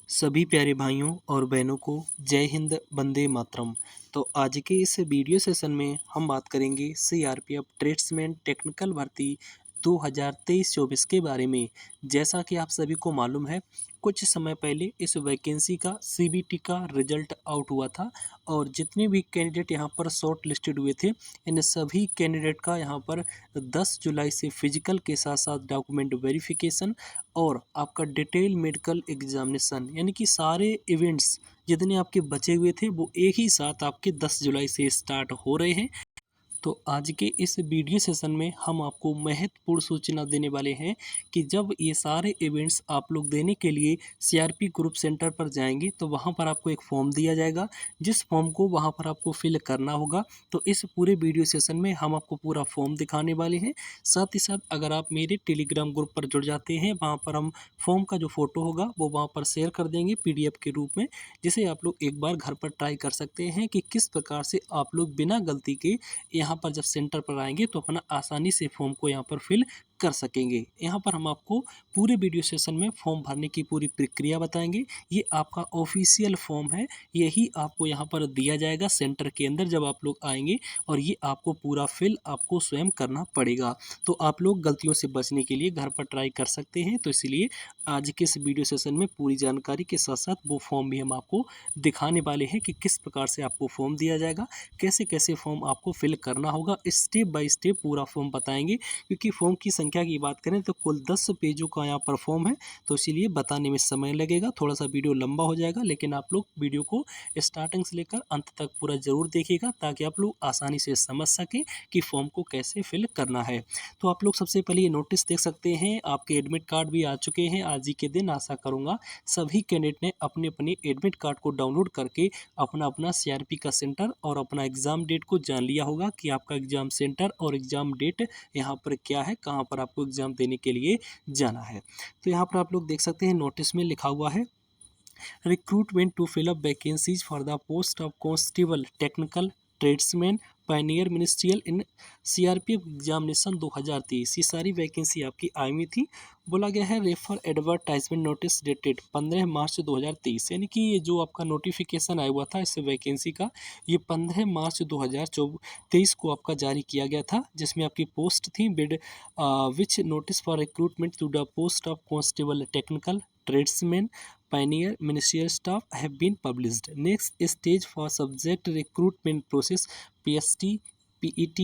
सभी प्यारे भाइयों और बहनों को जय हिंद वंदे मातरम। तो आज के इस वीडियो सेशन में हम बात करेंगे सीआरपीएफ ट्रेड्समैन टेक्निकल भर्ती 2023-24 के बारे में। जैसा कि आप सभी को मालूम है, कुछ समय पहले इस वैकेंसी का सीबीटी का रिजल्ट आउट हुआ था और जितने भी कैंडिडेट यहाँ पर शॉर्ट लिस्टेड हुए थे, इन सभी कैंडिडेट का यहाँ पर 10 जुलाई से फिजिकल के साथ साथ डॉक्यूमेंट वेरिफिकेशन और आपका डिटेल मेडिकल एग्जामिनेशन यानी कि सारे इवेंट्स जितने आपके बचे हुए थे वो एक ही साथ आपके 10 जुलाई से स्टार्ट हो रहे हैं। तो आज के इस वीडियो सेशन में हम आपको महत्वपूर्ण सूचना देने वाले हैं कि जब ये सारे इवेंट्स आप लोग देने के लिए सीआरपी ग्रुप सेंटर पर जाएंगे तो वहाँ पर आपको एक फॉर्म दिया जाएगा, जिस फॉर्म को वहाँ पर आपको फिल करना होगा। तो इस पूरे वीडियो सेशन में हम आपको पूरा फॉर्म दिखाने वाले हैं। साथ ही साथ अगर आप मेरे टेलीग्राम ग्रुप पर जुड़ जाते हैं, वहाँ पर हम फॉर्म का जो फ़ोटो होगा वो वहाँ पर शेयर कर देंगे PDF के रूप में, जिसे आप लोग एक बार घर पर ट्राई कर सकते हैं कि किस प्रकार से आप लोग बिना गलती के यहाँ पर जब सेंटर पर आएंगे तो अपना आसानी से फॉर्म को यहाँ पर फिल कर सकेंगे। यहाँ पर हम आपको पूरे वीडियो सेशन में फॉर्म भरने की पूरी प्रक्रिया बताएंगे। ये आपका ऑफिशियल फॉर्म है, यही आपको यहाँ पर दिया जाएगा सेंटर के अंदर जब आप लोग आएंगे, और ये आपको पूरा फिल आपको स्वयं करना पड़ेगा। तो आप लोग गलतियों से बचने के लिए घर पर ट्राई कर सकते हैं। तो इसलिए आज के इस वीडियो सेशन में पूरी जानकारी के साथ साथ वो फॉर्म भी हम आपको दिखाने वाले हैं कि किस प्रकार से आपको फॉर्म दिया जाएगा, कैसे कैसे फॉर्म आपको फिल करना होगा, स्टेप बाय स्टेप पूरा फॉर्म बताएंगे। क्योंकि फॉर्म की संख्या की बात करें तो कुल 10 पेजों का यहाँ पर फॉर्म है, तो इसीलिए बताने में समय लगेगा, थोड़ा सा वीडियो लंबा हो जाएगा। लेकिन आप लोग वीडियो को स्टार्टिंग से लेकर अंत तक पूरा ज़रूर देखिएगा ताकि आप लोग आसानी से समझ सकें कि फॉर्म को कैसे फिल करना है। तो आप लोग सबसे पहले ये नोटिस देख सकते हैं, आपके एडमिट कार्ड भी आ चुके हैं आज ही के दिन। आशा करूँगा सभी कैंडिडेट ने अपने अपने एडमिट कार्ड को डाउनलोड करके अपना अपना सीआरपी का सेंटर और अपना एग्ज़ाम डेट को जान लिया होगा कि आपका एग्ज़ाम सेंटर और एग्ज़ाम डेट यहाँ पर क्या है, कहाँ पर आपको एग्ज़ाम देने के लिए जाना है। तो यहाँ पर आप लोग देख सकते हैं नोटिस में लिखा हुआ है, recruitment to fill up vacancies for the post of constable technical tradesman pioneer ministerial in CRPF examination 2023। ये सारी वैकेंसी आपकी आई हुई थी। बोला गया है रेफर एडवर्टाइजमेंट नोटिस डेटेड 15 मार्च 2023, यानी कि ये जो आपका नोटिफिकेशन आया हुआ था इस वैकेंसी का, ये 15 मार्च 2023 को आपका जारी किया गया था, जिसमें आपकी पोस्ट थी vide which notice for recruitment to the post of constable technical tradesmen, pioneer, ministerial staff have been published. Next stage for subject recruitment process: PST, PET,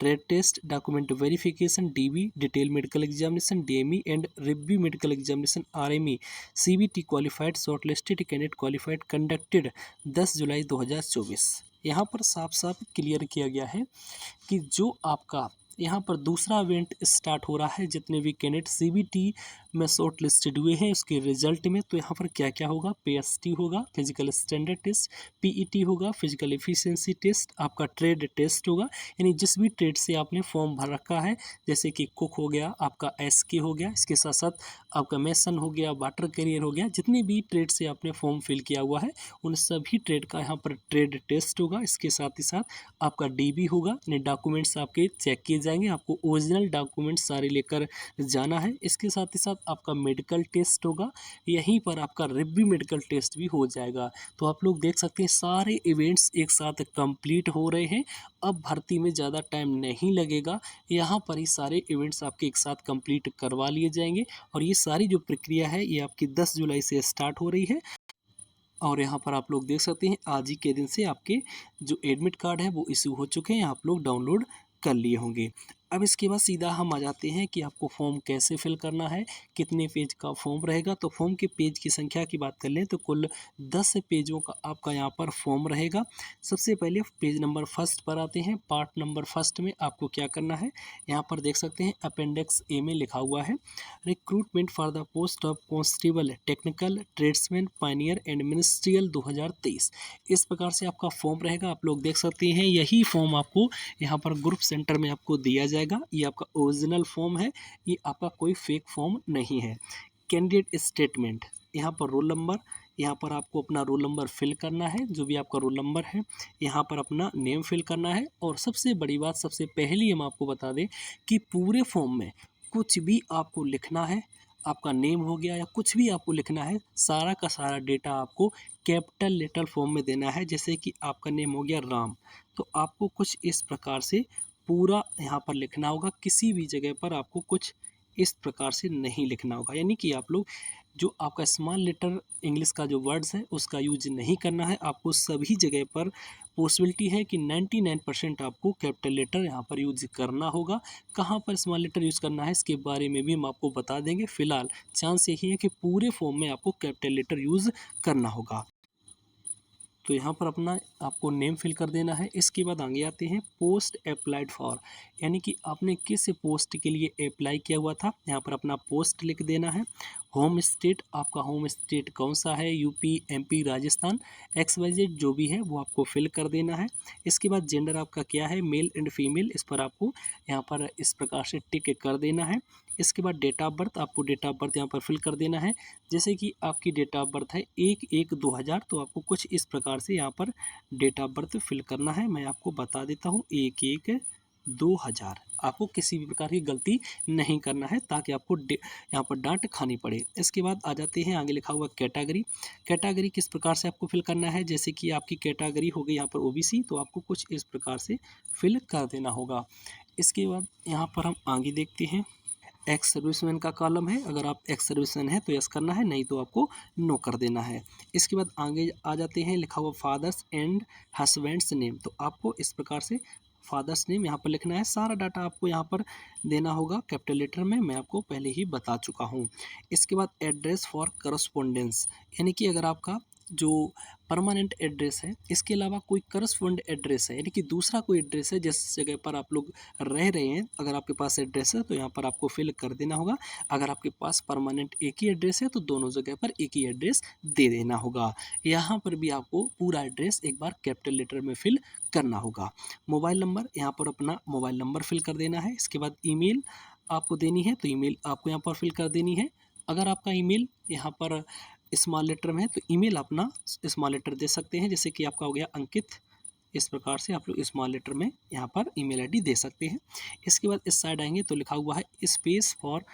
trade test, document verification, DV, detailed medical examination, DME, and review medical examination, RME. CBT qualified shortlisted candidate qualified conducted 10 जुलाई 2024। यहाँ पर साफ साफ clear किया गया है कि जो आपका यहाँ पर दूसरा इवेंट स्टार्ट हो रहा है, जितने भी कैंडिडेट सीबीटी में शॉर्ट लिस्टेड हुए हैं उसके रिजल्ट में, तो यहाँ पर क्या क्या होगा, पीएसटी होगा फिजिकल स्टैंडर्ड टेस्ट, पीईटी होगा फिजिकल एफिशिएंसी टेस्ट, आपका ट्रेड टेस्ट होगा, यानी जिस भी ट्रेड से आपने फॉर्म भर रखा है, जैसे कि कुक हो गया, आपका एसके हो गया, इसके साथ साथ आपका मेसन हो गया, वाटर कैरियर हो गया, जितने भी ट्रेड से आपने फॉर्म फिल किया हुआ है उन सभी ट्रेड का यहाँ पर ट्रेड टेस्ट होगा। इसके साथ ही साथ आपका डीबी होगा, यानी डॉक्यूमेंट्स आपके चेक किए जाएंगे, आपको ओरिजिनल डॉक्यूमेंट्स सारे लेकर जाना है। इसके साथ ही साथ आपका मेडिकल टेस्ट होगा, यहीं पर आपका रिव्यू मेडिकल टेस्ट भी हो जाएगा। तो आप लोग देख सकते हैं सारे इवेंट्स एक साथ कंप्लीट हो रहे हैं। अब भर्ती में ज़्यादा टाइम नहीं लगेगा, यहाँ पर ही सारे इवेंट्स आपके एक साथ कंप्लीट करवा लिए जाएंगे। और ये सारी जो प्रक्रिया है ये आपकी 10 जुलाई से स्टार्ट हो रही है। और यहाँ पर आप लोग देख सकते हैं आज ही के दिन से आपके जो एडमिट कार्ड है वो इशू हो चुके हैं, आप लोग डाउनलोड कर लिए होंगे। अब इसके बाद सीधा हम आ जाते हैं कि आपको फॉर्म कैसे फिल करना है, कितने पेज का फॉर्म रहेगा। तो फॉर्म के पेज की संख्या की बात कर लें तो कुल 10 पेजों का आपका यहाँ पर फॉर्म रहेगा। सबसे पहले पेज नंबर फर्स्ट पर आते हैं। पार्ट नंबर फर्स्ट में आपको क्या करना है, यहाँ पर देख सकते हैं अपेंडिक्स ए में लिखा हुआ है, recruitment for the post of constable technical tradesman pioneer and ministerial 2023। इस प्रकार से आपका फॉर्म रहेगा। आप लोग देख सकते हैं यही फॉर्म आपको यहाँ पर ग्रुप सेंटर में आपको दिया जाएगा। ये आपका ओरिजिनल फॉर्म है, ये आपका कोई फेक फॉर्म नहीं है। कैंडिडेट स्टेटमेंट, यहाँ पर रोल नंबर, यहाँ पर आपको अपना रोल नंबर फिल करना है, जो भी आपका रोल नंबर है, यहाँ पर अपना नेम फिल करना है। और सबसे बड़ी बात, सबसे पहली हम आपको बता दें कि पूरे फॉर्म में कुछ भी आपको लिखना है आपका नेम हो गया या कुछ भी आपको लिखना है, सारा का सारा डेटा आपको कैपिटल लेटर फॉर्म में देना है। जैसे कि आपका नेम हो गया राम, तो आपको कुछ इस प्रकार से पूरा यहाँ पर लिखना होगा। किसी भी जगह पर आपको कुछ इस प्रकार से नहीं लिखना होगा, यानी कि आप लोग जो आपका स्मॉल लेटर इंग्लिश का जो वर्ड्स है उसका यूज नहीं करना है। आपको सभी जगह पर पॉसिबिलिटी है कि 99% आपको कैपिटल लेटर यहाँ पर यूज करना होगा। कहाँ पर स्मॉल लेटर यूज़ करना है इसके बारे में भी हम आपको बता देंगे। फिलहाल चांस यही है कि पूरे फॉर्म में आपको कैपिटल लेटर यूज़ करना होगा। तो यहाँ पर अपना आपको नेम फिल कर देना है। इसके बाद आगे आते हैं पोस्ट अप्लाइड फॉर, यानी कि आपने किस पोस्ट के लिए अप्लाई किया हुआ था। यहाँ पर अपना पोस्ट लिख देना है। होम स्टेट, आपका होम स्टेट कौन सा है, यूपी, एमपी, राजस्थान, XYZ जो भी है वो आपको फिल कर देना है। इसके बाद जेंडर आपका क्या है, मेल एंड फीमेल, इस पर आपको यहाँ पर इस प्रकार से टिक कर देना है। इसके बाद डेट ऑफ बर्थ, आपको डेट ऑफ बर्थ यहाँ पर फिल कर देना है। जैसे कि आपकी डेट ऑफ बर्थ है 1/1/2000, तो आपको कुछ इस प्रकार से यहाँ पर डेट ऑफ बर्थ फिल करना है। मैं आपको बता देता हूँ 1/1/2000। आपको किसी भी प्रकार की गलती नहीं करना है ताकि आपको यहाँ पर डांट खानी पड़े। इसके बाद आ जाते हैं आगे लिखा हुआ कैटेगरी। कैटेगरी किस प्रकार से आपको फिल करना है, जैसे कि आपकी कैटेगरी हो गई यहाँ पर OBC, तो आपको कुछ इस प्रकार से फिल कर देना होगा। इसके बाद यहाँ पर हम आगे देखते हैं एक्स सर्विसमैन का कॉलम है। अगर आप एक्स सर्विसमैन है तो यस करना है, नहीं तो आपको नो कर देना है। इसके बाद आगे आ जाते हैं लिखा हुआ फादर्स एंड हस्बैंड्स नेम, तो आपको इस प्रकार से फादर्स नेम यहाँ पर लिखना है। सारा डाटा आपको यहाँ पर देना होगा कैपिटल लेटर में, मैं आपको पहले ही बता चुका हूँ। इसके बाद एड्रेस फॉर करस्पोंडेंस, यानी कि अगर आपका जो परमानेंट एड्रेस है इसके अलावा कोई करस्पोंड एड्रेस है, यानी कि दूसरा कोई एड्रेस है जिस जगह पर आप लोग रह रहे हैं, अगर आपके पास एड्रेस है तो यहाँ पर आपको फिल कर देना होगा। अगर आपके पास परमानेंट एक ही एड्रेस है तो दोनों जगह पर एक ही एड्रेस दे देना होगा। यहाँ पर भी आपको पूरा एड्रेस एक बार कैपिटल लेटर में फिल करना होगा। मोबाइल नंबर, यहाँ पर अपना मोबाइल नंबर फिल कर देना है। इसके बाद ईमेल आपको देनी है, तो ईमेल आपको यहाँ पर फिल कर देनी है। अगर आपका ईमेल यहाँ पर स्मॉल लेटर में है तो ईमेल अपना स्मॉल लेटर दे सकते हैं, जैसे कि आपका हो गया अंकित। इस प्रकार से आप लोग स्मॉल लेटर में यहाँ पर ईमेल आईडी दे सकते हैं। इसके बाद इस साइड आएंगे तो लिखा हुआ है स्पेस फॉर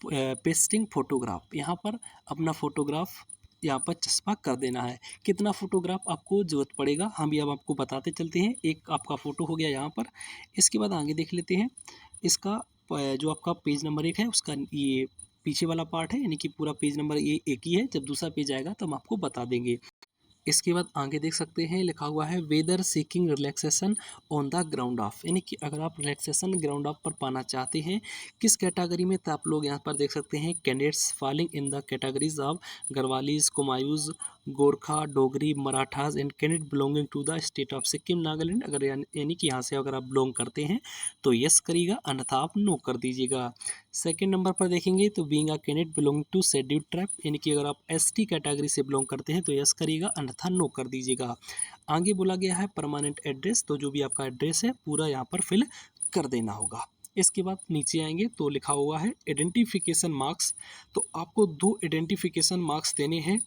पेस्टिंग फोटोग्राफ, यहाँ पर अपना फोटोग्राफ यहाँ पर चस्पा कर देना है। कितना फोटोग्राफ आपको ज़रूरत पड़ेगा हम भी अब आपको बताते चलते हैं। एक आपका फ़ोटो हो गया यहाँ पर। इसके बाद आगे देख लेते हैं इसका जो आपका पेज नंबर 1 है उसका ये पीछे वाला पार्ट है, यानी कि पूरा पेज नंबर ये एक ही है। जब दूसरा पेज आएगा तो हम आपको बता देंगे। इसके बाद आगे देख सकते हैं लिखा हुआ है whether seeking relaxation on the ground of, यानी कि अगर आप रिलैक्सेशन ग्राउंड ऑफ पर पाना चाहते हैं किस कैटेगरी में, तो आप लोग यहाँ पर देख सकते हैं candidates falling in the categories of Garhwalis, Kumaonis, Gorkha, Dogri, Marathas and candidate belonging to the state of Sikkim, Nagaland. अगर यानी कि यहाँ से अगर आप बिलोंग करते हैं तो यस करिएगा, अन्यथा आप नो कर दीजिएगा। सेकेंड नंबर पर देखेंगे तो being a candidate belonging to scheduled tribe, यानी कि अगर आप ST कैटेगरी से बिलोंग करते हैं तो यस करिएगा, अन्यथा नो कर दीजिएगा। आगे बोला गया है परमानेंट एड्रेस, तो जो भी आपका एड्रेस है पूरा यहाँ पर फिल कर देना होगा। इसके बाद नीचे आएंगे तो लिखा हुआ है आइडेंटिफिकेशन मार्क्स, तो आपको 2 आइडेंटिफिकेशन मार्क्स देने हैं।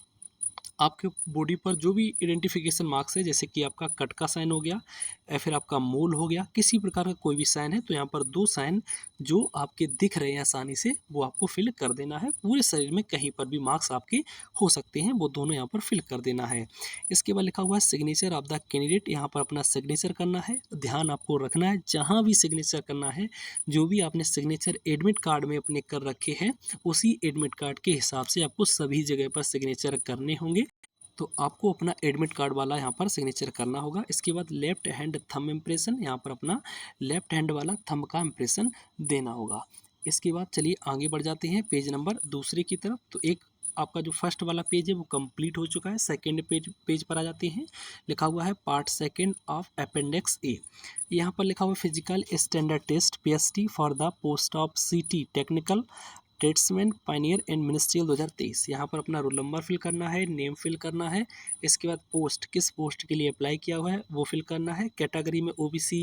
आपके बॉडी पर जो भी आइडेंटिफिकेशन मार्क्स है, जैसे कि आपका कट का साइन हो गया या फिर आपका मोल हो गया, किसी प्रकार का कोई भी साइन है तो यहाँ पर 2 साइन जो आपके दिख रहे हैं आसानी से वो आपको फिल कर देना है। पूरे शरीर में कहीं पर भी मार्क्स आपके हो सकते हैं, वो दोनों यहाँ पर फिल कर देना है। इसके बाद लिखा हुआ है सिग्नेचर ऑफ द कैंडिडेट, यहाँ पर अपना सिग्नेचर करना है। ध्यान आपको रखना है जहाँ भी सिग्नेचर करना है, जो भी आपने सिग्नेचर एडमिट कार्ड में अपने कर रखे हैं उसी एडमिट कार्ड के हिसाब से आपको सभी जगह पर सिग्नेचर करने होंगे। तो आपको अपना एडमिट कार्ड वाला यहाँ पर सिग्नेचर करना होगा। इसके बाद लेफ्ट हैंड थंब इम्प्रेशन, यहाँ पर अपना लेफ्ट हैंड वाला थंब का इम्प्रेशन देना होगा। इसके बाद चलिए आगे बढ़ जाते हैं पेज नंबर दूसरे की तरफ। तो एक आपका जो फर्स्ट वाला पेज है वो कंप्लीट हो चुका है। सेकंड पेज पर आ जाते हैं। लिखा हुआ है part second of appendix A, यहाँ पर लिखा हुआ है physical standard test PST for the post of CT technical tradesman pioneer and ministerial 2023। यहाँ पर अपना रोल नंबर फिल करना है, नेम फिल करना है। इसके बाद पोस्ट किस पोस्ट के लिए अप्लाई किया हुआ है वो फिल करना है। कैटेगरी में OBC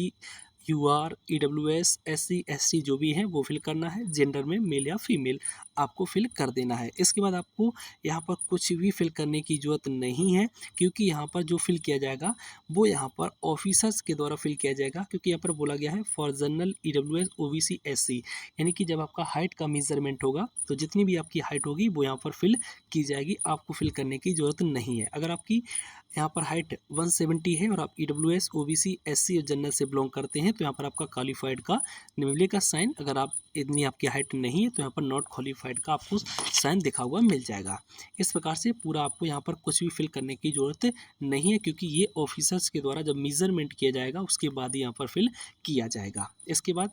UR, EWS, SC, ST जो भी है वो फिल करना है। जेंडर में मेल या फीमेल आपको फिल कर देना है। इसके बाद आपको यहाँ पर कुछ भी फिल करने की ज़रूरत नहीं है, क्योंकि यहाँ पर जो फिल किया जाएगा वो यहाँ पर ऑफिसर्स के द्वारा फिल किया जाएगा, क्योंकि यहाँ पर बोला गया है for general, EWS, OBC, SC, यानी कि जब आपका हाइट का मेजरमेंट होगा तो जितनी भी आपकी हाइट होगी वो यहाँ पर फिल की जाएगी, आपको फिल करने की ज़रूरत नहीं है। अगर आपकी यहाँ पर हाइट 170 है और आप EWS, OBC, SC और जनरल से बिलोंग करते हैं तो यहाँ पर आपका क्वालिफाइड का मिलेगा साइन। अगर आप इतनी आपकी हाइट नहीं है तो यहाँ पर नॉट क्वालिफाइड का आपको साइन दिखा हुआ मिल जाएगा। इस प्रकार से पूरा आपको यहाँ पर कुछ भी फिल करने की ज़रूरत नहीं है, क्योंकि ये ऑफिसर्स के द्वारा जब मेजरमेंट किया जाएगा उसके बाद ही यहाँ पर फिल किया जाएगा। इसके बाद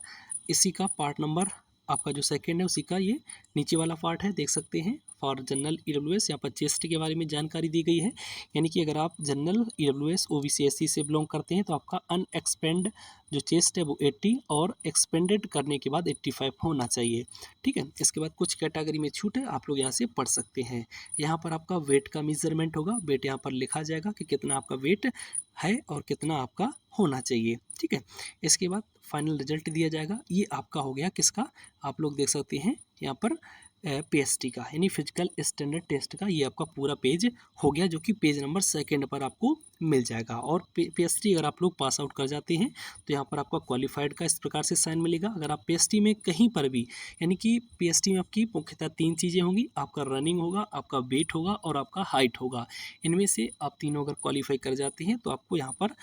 इसी का पार्ट नंबर आपका जो सेकंड है उसी का ये नीचे वाला पार्ट है, देख सकते हैं फॉर जनरल, EWS, यहाँ पर चेस्ट के बारे में जानकारी दी गई है। यानी कि अगर आप जनरल, EWS, OBC, SC से बिलोंग करते हैं तो आपका अनएक्सपेंड जो चेस्ट है वो 80 और एक्सपेंडेड करने के बाद 85 होना चाहिए। ठीक है, इसके बाद कुछ कैटेगरी में छूट है, आप लोग यहाँ से पढ़ सकते हैं। यहाँ पर आपका वेट का मेजरमेंट होगा, वेट यहाँ पर लिखा जाएगा कि कितना आपका वेट है और कितना आपका होना चाहिए। ठीक है, इसके बाद फाइनल रिजल्ट दिया जाएगा। ये आपका हो गया किसका, आप लोग देख सकते हैं यहाँ पर PST का, यानी फिजिकल स्टैंडर्ड टेस्ट का ये आपका पूरा पेज हो गया, जो कि पेज नंबर सेकंड पर आपको मिल जाएगा। और PST अगर आप लोग पास आउट कर जाते हैं तो यहाँ पर आपका क्वालिफाइड का इस प्रकार से साइन मिलेगा। अगर आप PST में कहीं पर भी, यानी कि PST में आपकी मुख्यतः 3 चीज़ें होंगी, आपका रनिंग होगा, आपका वेट होगा और आपका हाइट होगा। इनमें से आप तीनों अगर क्वालिफाई कर जाते हैं तो आपको यहाँ पर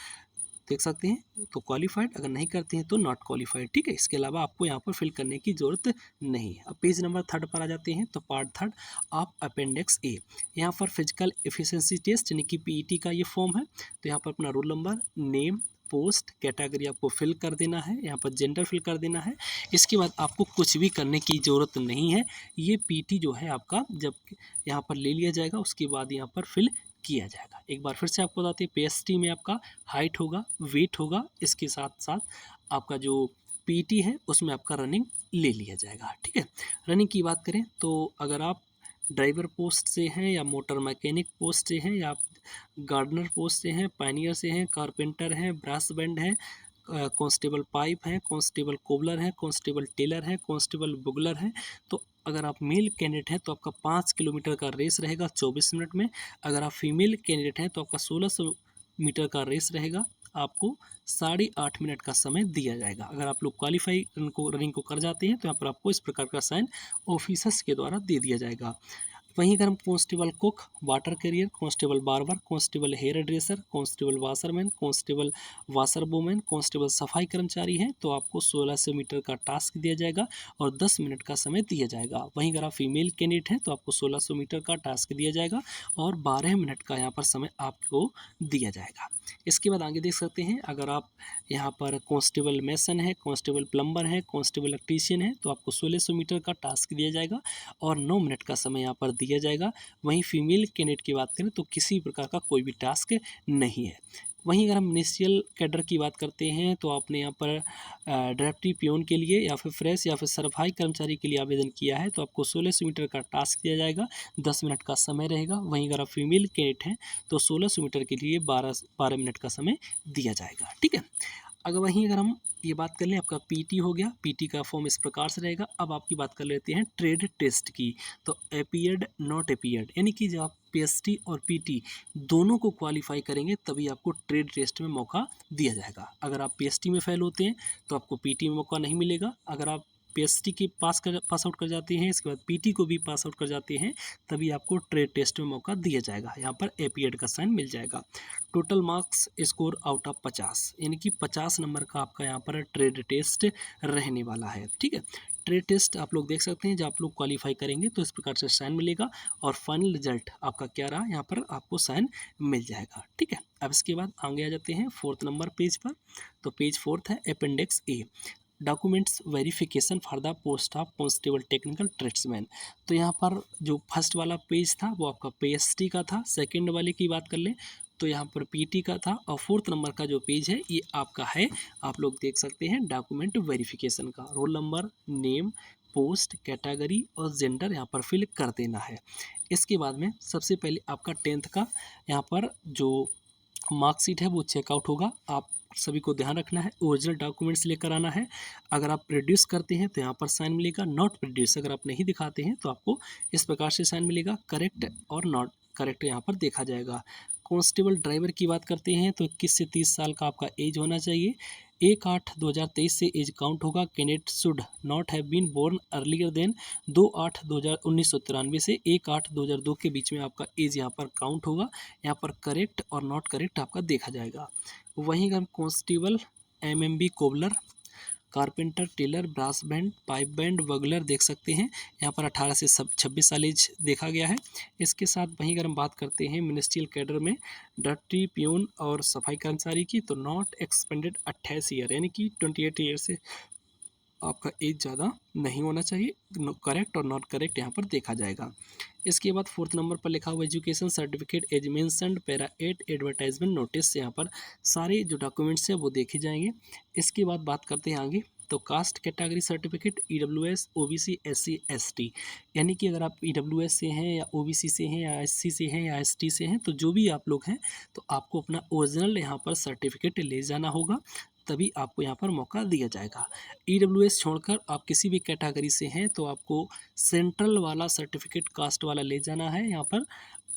देख सकते हैं तो क्वालिफाइड, अगर नहीं करते हैं तो नॉट क्वालिफाइड। ठीक है, इसके अलावा आपको यहाँ पर फिल करने की ज़रूरत नहीं है। अब पेज नंबर 3 पर आ जाते हैं तो पार्ट 3 आप अपेंडिक्स ए, यहाँ पर फिजिकल एफिशिएंसी टेस्ट यानी कि PET का ये फॉर्म है। तो यहाँ पर अपना roll number, name, post, category आपको फिल कर देना है, यहाँ पर जेंडर फिल कर देना है। इसके बाद आपको कुछ भी करने की ज़रूरत नहीं है। ये PET जो है आपका जब यहाँ पर ले लिया जाएगा उसके बाद यहाँ पर फिल किया जाएगा। एक बार फिर से आपको बताते हैं, PST में आपका हाइट होगा, वेट होगा, इसके साथ साथ आपका जो PET है उसमें आपका रनिंग ले लिया जाएगा। ठीक है, रनिंग की बात करें तो अगर आप ड्राइवर पोस्ट से हैं या मोटर मैकेनिक पोस्ट से हैं या आप गार्डनर पोस्ट से हैं, पायनियर से हैं, कारपेंटर हैं, ब्रास बैंड है, कांस्टेबल पाइप है, कांस्टेबल कोबलर है, कांस्टेबल टेलर है, कांस्टेबल बुगलर है, तो अगर आप मेल कैंडिडेट हैं तो आपका 5 किलोमीटर का रेस रहेगा 24 मिनट में। अगर आप फीमेल कैंडिडेट हैं तो आपका 1600 मीटर का रेस रहेगा, आपको 8.5 मिनट का समय दिया जाएगा। अगर आप लोग क्वालिफाई रनिंग को कर जाते हैं तो यहाँ पर आपको इस प्रकार का साइन ऑफिसर्स के द्वारा दे दिया जाएगा। वहीं अगर हम constable cook, water carrier, constable barber, constable hair dresser, constable washerman, constable washer women, constable सफाई कर्मचारी हैं तो आपको 1600 मीटर का टास्क दिया जाएगा और 10 मिनट का समय दिया जाएगा। वहीं अगर आप फीमेल कैंडिडेट हैं तो आपको 1600 मीटर का टास्क दिया जाएगा और 12 मिनट का यहाँ पर समय आपको दिया जाएगा। इसके बाद आगे देख सकते हैं, अगर आप यहाँ पर कांस्टेबल मेसन है, कांस्टेबल प्लम्बर है, कांस्टेबल इलेक्ट्रीशियन है तो आपको 1600 मीटर का टास्क दिया जाएगा और 9 मिनट का समय यहाँ पर दिया जाएगा। वहीं फीमेल कैंडिडेट की बात करें तो किसी प्रकार का कोई भी टास्क नहीं है। वहीं अगर हम मिनिस्ट्रियल कैडर की बात करते हैं तो आपने यहाँ पर ड्राफ्टी पियोन के लिए या फिर फ्रेश या फिर सफाई कर्मचारी के लिए आवेदन किया है तो आपको 1600 मीटर का टास्क दिया जाएगा, 10 मिनट का समय रहेगा। वहीं अगर आप फीमेल कैडेट हैं तो 1600 मीटर के लिए 12 मिनट का समय दिया जाएगा। ठीक है, अगर हम ये बात कर लें, आपका PET हो गया, PET का फॉर्म इस प्रकार से रहेगा। अब आपकी बात कर लेते हैं ट्रेड टेस्ट की, तो अपीयर्ड, नॉट अपीयर्ड, यानी कि जब आप PST और PET दोनों को क्वालिफाई करेंगे तभी आपको ट्रेड टेस्ट में मौका दिया जाएगा। अगर आप PST में फेल होते हैं तो आपको PET में मौका नहीं मिलेगा। अगर आप PST के पास आउट कर जाते हैं, इसके बाद PET को भी पास आउट कर जाते हैं, तभी आपको ट्रेड टेस्ट में मौका दिया जाएगा। यहाँ पर अपीयर्ड का साइन मिल जाएगा। Total marks score out of 50, यानी कि 50 नंबर का आपका यहाँ पर ट्रेड टेस्ट रहने वाला है। ठीक है, ट्रेड टेस्ट आप लोग देख सकते हैं, जब आप लोग क्वालिफाई करेंगे तो इस प्रकार से साइन मिलेगा और फाइनल रिजल्ट आपका क्या रहा यहाँ पर आपको साइन मिल जाएगा। ठीक है, अब इसके बाद आगे आ जाते हैं 4th नंबर पेज पर। तो पेज 4 है appendix A, documents verification for the post of constable technical tradesman. तो यहाँ पर जो फर्स्ट वाला पेज था वो आपका PST का था, सेकंड वाले की बात कर लें तो यहाँ पर PET का था और 4th नंबर का जो पेज है ये आपका है, आप लोग देख सकते हैं डॉक्यूमेंट वेरिफिकेशन का। Roll number, name, post, category और जेंडर यहाँ पर फिल कर देना है। इसके बाद में सबसे पहले आपका 10th का यहाँ पर जो मार्कशीट है वो चेकआउट होगा। आप सभी को ध्यान रखना है। ओरिजिनल डॉक्यूमेंट्स लेकर आना है। अगर आप प्रोड्यूस करते हैं तो यहाँ पर साइन मिलेगा, नॉट प्रोड्यूस अगर आप नहीं दिखाते हैं तो आपको इस प्रकार से साइन मिलेगा। करेक्ट और नॉट करेक्ट यहाँ पर देखा जाएगा। कांस्टेबल ड्राइवर की बात करते हैं तो 21 से 30 साल का आपका एज होना चाहिए। 1/8/2023 से एज काउंट होगा। Candidate should not have been born earlier than 2/8/1993 से 1/8/2002 के बीच में आपका एज यहाँ पर काउंट होगा। यहाँ पर करेक्ट और नॉट करेक्ट आपका देखा जाएगा। वहीं हम constable, MMB, cobbler, carpenter, tailor, brass band, pipe band, bugler देख सकते हैं। यहाँ पर 18 से 26 साल एज देखा गया है। इसके साथ वहीं अगर हम बात करते हैं मिनिस्ट्रियल कैडर में डर्टी, प्यून और सफाई कर्मचारी की, तो नॉट एक्सपेंडेड 28 ईयर यानी कि 28 ईयर से आपका एज ज़्यादा नहीं होना चाहिए। करेक्ट और नॉट करेक्ट यहाँ पर देखा जाएगा। इसके बाद 4th नंबर पर लिखा हुआ education certificate as mentioned para 8 advertisement notice. यहाँ पर सारे जो डॉक्यूमेंट्स हैं वो देखे जाएंगे। इसके बाद बात करते हैं आगे, तो caste category certificate EWS, OBC, SC, ST, यानी कि अगर आप ईडब्ल्यूएस से हैं या ओबीसी से हैं या एससी से हैं या एसटी से हैं, तो जो भी आप लोग हैं तो आपको अपना ओरिजिनल यहाँ पर सर्टिफिकेट ले जाना होगा, तभी आपको यहाँ पर मौका दिया जाएगा। ईडब्ल्यूएस छोड़कर आप किसी भी कैटेगरी से हैं तो आपको सेंट्रल वाला सर्टिफिकेट कास्ट वाला ले जाना है। यहाँ पर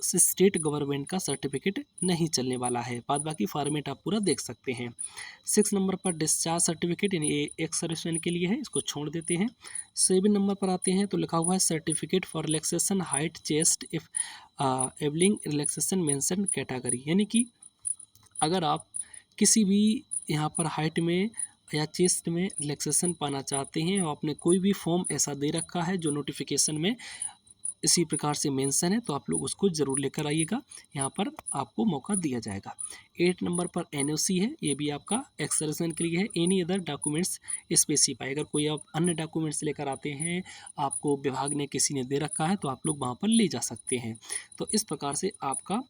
स्टेट गवर्नमेंट का सर्टिफिकेट नहीं चलने वाला है। बाद बाकी फॉर्मेट आप पूरा देख सकते हैं। 6 नंबर पर डिस्चार्ज सर्टिफिकेट यानी ये एक्स सर्विसमैन के लिए है, इसको छोड़ देते हैं। 7 नंबर पर आते हैं तो लिखा हुआ है certificate for relaxation height chest if availing relaxation mention category, यानी कि अगर आप किसी भी यहाँ पर हाइट में या चेस्ट में रिलैक्सेशन पाना चाहते हैं और आपने कोई भी फॉर्म ऐसा दे रखा है जो नोटिफिकेशन में इसी प्रकार से मेंशन है, तो आप लोग उसको ज़रूर लेकर आइएगा, यहाँ पर आपको मौका दिया जाएगा। 8 नंबर पर एनओसी है, ये भी आपका एक्स सर्विसमैन के लिए है। एनी अदर डॉक्यूमेंट्स स्पेसिफाई, अगर कोई आप अन्य डॉक्यूमेंट्स लेकर आते हैं, आपको विभाग ने किसी ने दे रखा है, तो आप लोग वहाँ पर ले जा सकते हैं। तो इस प्रकार से आपका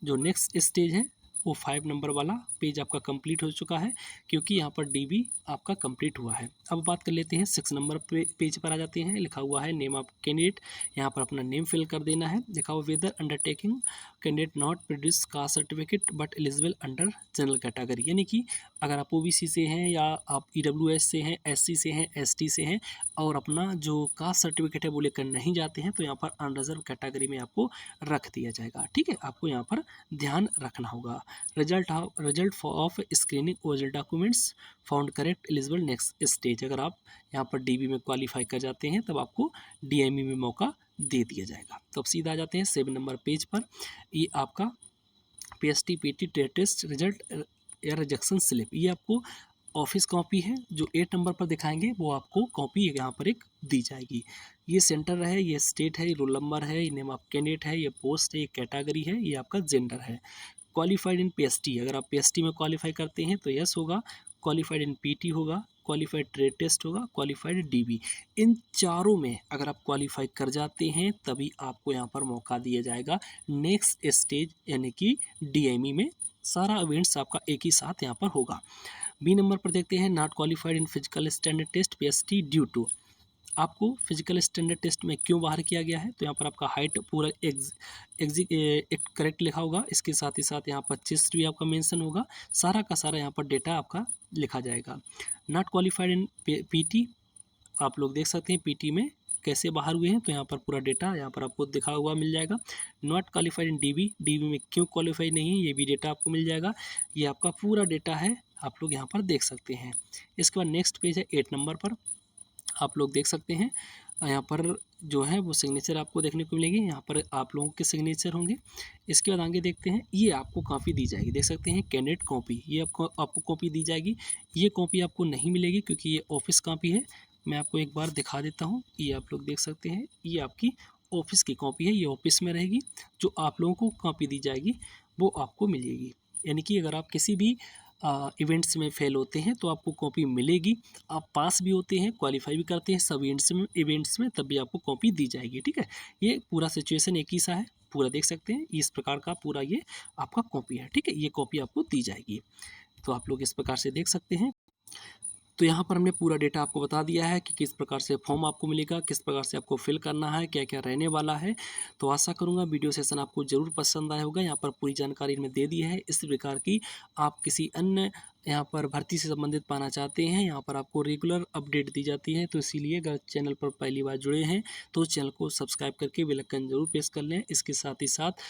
जो नेक्स्ट स्टेज है वो 5 नंबर वाला पेज आपका कंप्लीट हो चुका है, क्योंकि यहाँ पर डीबी आपका कंप्लीट हुआ है। अब बात कर लेते हैं 6 नंबर पेज पर आ जाते हैं। लिखा हुआ है नेम ऑफ कैंडिडेट, यहाँ पर अपना नेम फिल कर देना है। लिखा हुआ whether undertaking candidate not produce caste certificate but eligible under general category, यानी कि अगर आप ओबीसी से हैं या आप ईडब्ल्यूएस से हैं, एससी से हैं, एसटी से हैं और अपना जो कास्ट सर्टिफिकेट है वो लेकर नहीं जाते हैं, तो यहाँ पर अनरिजर्व कैटेगरी में आपको रख दिया जाएगा। ठीक है, आपको यहाँ पर ध्यान रखना होगा। Result of screening original documents found correct eligible next stage, अगर आप यहाँ पर डीबी में क्वालिफाई कर जाते हैं तब आपको डीएमई में मौका दे दिया जाएगा। तो अब सीधा आ जाते हैं 7 नंबर पेज पर। ये आपका पीएसटी पीटी टेस्ट रिजल्ट या रिजेक्शन स्लिप, ये आपको ऑफिस कॉपी है। जो 8 नंबर पर दिखाएंगे वो आपको कॉपी यहाँ पर एक दी जाएगी। ये सेंटर है, ये स्टेट है, ये रोल नंबर है, ये नेम ऑफ कैंडिडेट है, ये पोस्ट है, ये कैटेगरी है, ये आपका जेंडर है। क्वालिफाइड इन पीएसटी, अगर आप पीएसटी में क्वालिफाई करते हैं तो यस होगा। क्वालिफाइड इन पीटी होगा, क्वालिफाइड ट्रेड टेस्ट होगा, क्वालिफाइड डीबी। इन चारों में अगर आप क्वालिफाई कर जाते हैं तभी आपको यहाँ पर मौका दिया जाएगा नेक्स्ट स्टेज यानी कि डीएमई में। सारा इवेंट्स आपका एक ही साथ यहाँ पर होगा। बी नंबर पर देखते हैं not qualified in physical standard test PST due to, आपको फिजिकल स्टैंडर्ड टेस्ट में क्यों बाहर किया गया है, तो यहाँ पर आपका हाइट पूरा करेक्ट लिखा होगा। इसके साथ ही साथ यहाँ पर चेस्ट भी आपका मेंशन होगा। सारा का सारा यहाँ पर डेटा आपका लिखा जाएगा। नॉट क्वालिफाइड इन पीटी, आप लोग देख सकते हैं पीटी में कैसे बाहर हुए हैं, तो यहाँ पर पूरा डेटा यहाँ पर आपको दिखा हुआ मिल जाएगा। Not qualified in dB, dB में क्यों क्वालिफाई नहीं है ये भी डेटा आपको मिल जाएगा। ये आपका पूरा डेटा है, आप लोग यहाँ पर देख सकते हैं। इसके बाद नेक्स्ट पेज है 8 नंबर पर, आप लोग देख सकते हैं यहाँ पर जो है वो सिग्नेचर आपको देखने को मिलेंगे। यहाँ पर आप लोगों के सिग्नेचर होंगे। इसके बाद आगे देखते हैं, ये आपको कॉपी दी जाएगी, देख सकते हैं कैंडिडेट कॉपी, ये आपको कॉपी दी जाएगी। ये कॉपी आपको नहीं मिलेगी क्योंकि ये ऑफिस कॉपी है। मैं आपको एक बार दिखा देता हूँ, ये आप लोग देख सकते हैं, ये आपकी ऑफिस की कॉपी है, ये ऑफिस में रहेगी। जो आप लोगों को कॉपी दी जाएगी वो आपको मिलेगी, यानी कि अगर आप किसी भी इवेंट्स में फेल होते हैं तो आपको कॉपी मिलेगी। आप पास भी होते हैं, क्वालिफाई भी करते हैं सब इवेंट्स में तब भी आपको कॉपी दी जाएगी। ठीक है, ये पूरा सिचुएशन एक ही सा है, पूरा देख सकते हैं इस प्रकार का पूरा ये आपका कॉपी है। ठीक है, ये कॉपी आपको दी जाएगी, तो आप लोग इस प्रकार से देख सकते हैं। तो यहाँ पर हमने पूरा डेटा आपको बता दिया है कि किस प्रकार से फॉर्म आपको मिलेगा, किस प्रकार से आपको फिल करना है, क्या क्या रहने वाला है। तो आशा करूँगा वीडियो सेशन आपको ज़रूर पसंद आया होगा। यहाँ पर पूरी जानकारी इनमें दे दी है। इस प्रकार की आप किसी अन्य यहाँ पर भर्ती से संबंधित पाना चाहते हैं, यहाँ पर आपको रेगुलर अपडेट दी जाती है। तो इसीलिए अगर चैनल पर पहली बार जुड़े हैं तो चैनल को सब्सक्राइब करके बेल आइकन जरूर प्रेस कर लें। इसके साथ ही साथ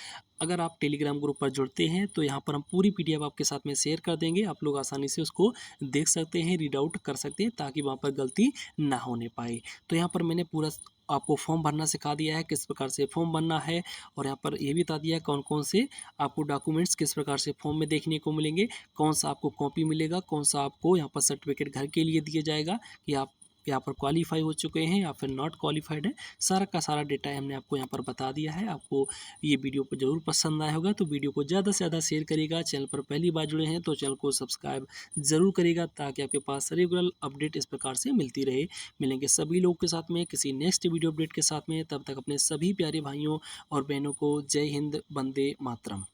अगर आप टेलीग्राम ग्रुप पर जुड़ते हैं तो यहाँ पर हम पूरी पीडीएफ आपके साथ में शेयर कर देंगे, आप लोग आसानी से उसको देख सकते हैं, रीड आउट कर सकते हैं, ताकि वहाँ पर गलती ना होने पाए। तो यहाँ पर मैंने पूरा आपको फॉर्म भरना सिखा दिया है, किस प्रकार से फॉर्म भरना है, और यहाँ पर ये भी बता दिया है कौन कौन से आपको डॉक्यूमेंट्स किस प्रकार से फॉर्म में देखने को मिलेंगे, कौन सा आपको कॉपी मिलेगा, कौन सा आपको यहाँ पर सर्टिफिकेट घर के लिए दिया जाएगा कि आप यहाँ पर क्वालिफाई हो चुके हैं या फिर नॉट क्वालिफाइड है। सारा का सारा डेटा हमने आपको यहाँ पर बता दिया है। आपको ये वीडियो को जरूर पसंद आया होगा, तो वीडियो को ज़्यादा से ज़्यादा शेयर करिएगा। चैनल पर पहली बार जुड़े हैं तो चैनल को सब्सक्राइब जरूर करिएगा, ताकि आपके पास रेगुलर अपडेट इस प्रकार से मिलती रहे। मिलेंगे सभी लोग के साथ में किसी नेक्स्ट वीडियो अपडेट के साथ में। तब तक अपने सभी प्यारे भाइयों और बहनों को जय हिंद, वंदे मातरम।